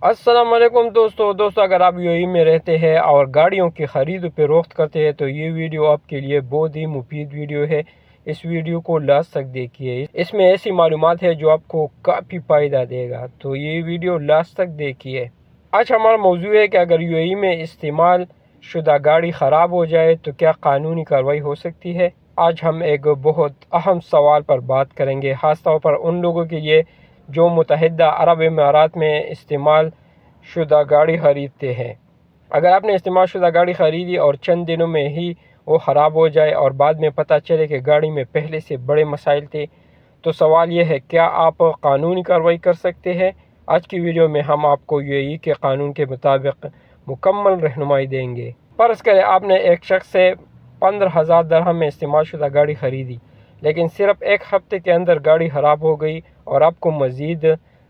अस्सलाम वालेकुम दोस्तों अगर आप यूएई में रहते हैं और गाड़ियों की ख़रीद व फरोख्त करते हैं तो ये वीडियो आपके लिए बहुत ही मुफीद वीडियो है। इस वीडियो को लास्ट तक देखिए, इसमें ऐसी मालूमात है जो आपको काफ़ी फ़ायदा देगा, तो ये वीडियो लास्ट तक देखिए। आज हमारा मौजू है कि अगर यूएई में इस्तेमाल शुदा गाड़ी ख़राब हो जाए तो क्या कानूनी कार्रवाई हो सकती है। आज हम एक बहुत अहम सवाल पर बात करेंगे, ख़ास तौर पर उन लोगों के लिए जो मुत्तहिदा अरब इमारात में इस्तेमाल शुदा गाड़ी ख़रीदते हैं। अगर आपने इस्तेमाल शुदा गाड़ी ख़रीदी और चंद दिनों में ही वो ख़राब हो जाए और बाद में पता चले कि गाड़ी में पहले से बड़े मसाइल थे, तो सवाल ये है, क्या आप कानूनी कार्रवाई कर सकते हैं। आज की वीडियो में हम आपको यूएई के कानून के मुताबिक मुकम्मल रहनुमाई देंगे। फ़र्ज़ करें आपने एक शख्स से 15,000 दरहम में इस्तेमाल शुदा गाड़ी ख़रीदी, लेकिन सिर्फ एक हफ़्ते के अंदर गाड़ी ख़राब हो गई और आपको मज़ीद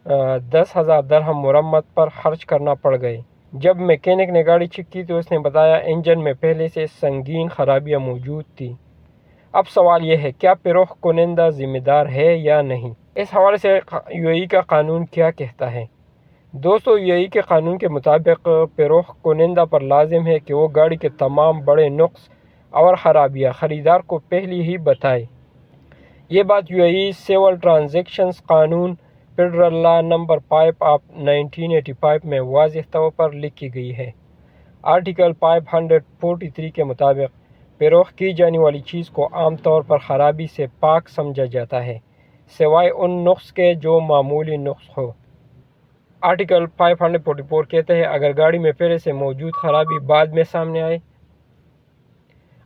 10,000 दरहम मुरम्मत पर खर्च करना पड़ गए। जब मैकेनिक ने गाड़ी चेक की तो उसने बताया इंजन में पहले से संगीन खराबियां मौजूद थी। अब सवाल यह है, क्या फरोख्त कुनिंदा ज़िम्मेदार है या नहीं। इस हवाले से यूएई का कानून क्या कहता है। दोस्तों, यूएई के कानून के मुताबिक फरोख्त कुनिंदा पर लाजिम है कि वो गाड़ी के तमाम बड़े नुक्स और ख़राबियाँ ख़रीदार को पहले ही बताए। ये बात यूएई सिविल ट्रांजैक्शंस कानून फेडरल लॉ नंबर 5 ऑफ 1985 में वाज़ेह तौर पर लिखी गई है। आर्टिकल 543 के मुताबिक फरोख्त की जाने वाली चीज़ को आम तौर पर ख़राबी से पाक समझा जाता है, सिवाय उन नुक्स के जो मामूली नुक्स हो। आर्टिकल 544 कहते हैं, अगर गाड़ी में पहले से मौजूद ख़राबी बाद में सामने आए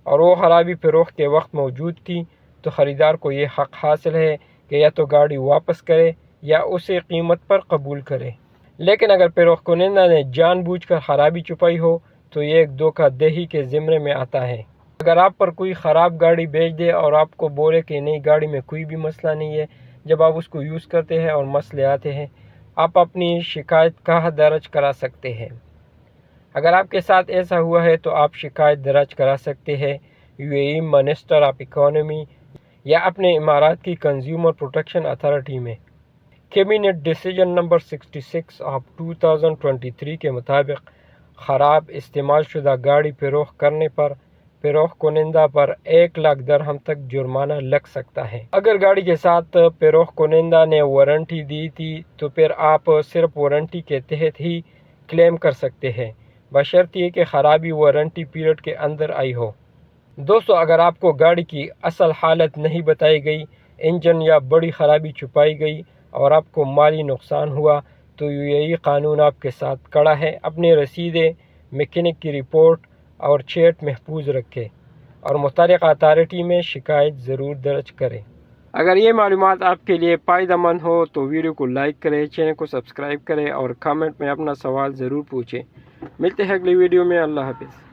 और वो ख़राबी फरोख्त के वक्त मौजूद थी, तो ख़रीदार को ये हक़ हासिल है कि या तो गाड़ी वापस करे या उसे कीमत पर कबूल करे। लेकिन अगर फरोख्त कुनिंदा ने जानबूझकर ख़राबी छुपाई हो तो ये एक धोखाधड़ी के ज़िम्मे में आता है। अगर आप पर कोई ख़राब गाड़ी बेच दे और आपको बोले कि नई गाड़ी में कोई भी मसला नहीं है, जब आप उसको यूज़ करते हैं और मसले आते हैं, आप अपनी शिकायत कहाँ दर्ज करा सकते हैं। अगर आपके साथ ऐसा हुआ है तो आप शिकायत दर्ज करा सकते हैं यूएई मिनिस्टर ऑफ इकोनॉमी या अपने इमारात की कंज्यूमर प्रोटेक्शन अथॉरिटी में। कैबिनेट डिसीजन नंबर 66 ऑफ 2023 के मुताबिक ख़राब इस्तेमाल शुदा गाड़ी फरोख्त करने पर फरोख्त कुनिंदा पर 1 लाख दरहम तक जुर्माना लग सकता है। अगर गाड़ी के साथ फरोख्त कुनिंदा ने वारंटी दी थी तो फिर आप सिर्फ वारंटी के तहत ही क्लेम कर सकते हैं, बशर्ते कि ख़राबी वारंटी पीरियड के अंदर आई हो। दोस्तों, अगर आपको गाड़ी की असल हालत नहीं बताई गई, इंजन या बड़ी ख़राबी छुपाई गई और आपको माली नुकसान हुआ, तो यूएई कानून आपके साथ खड़ा है। अपनी रसीदें, मैकेनिक की रिपोर्ट और चेट महफूज रखें और मुतल्लिक़ा अथॉरिटी में शिकायत ज़रूर दर्ज करें। अगर ये मालूमात आपके लिए फ़ायदेमंद हो तो वीडियो को लाइक करें, चैनल को सब्सक्राइब करें और कमेंट में अपना सवाल ज़रूर पूछें। मिलते हैं अगली वीडियो में। अल्लाह हाफ़िज़।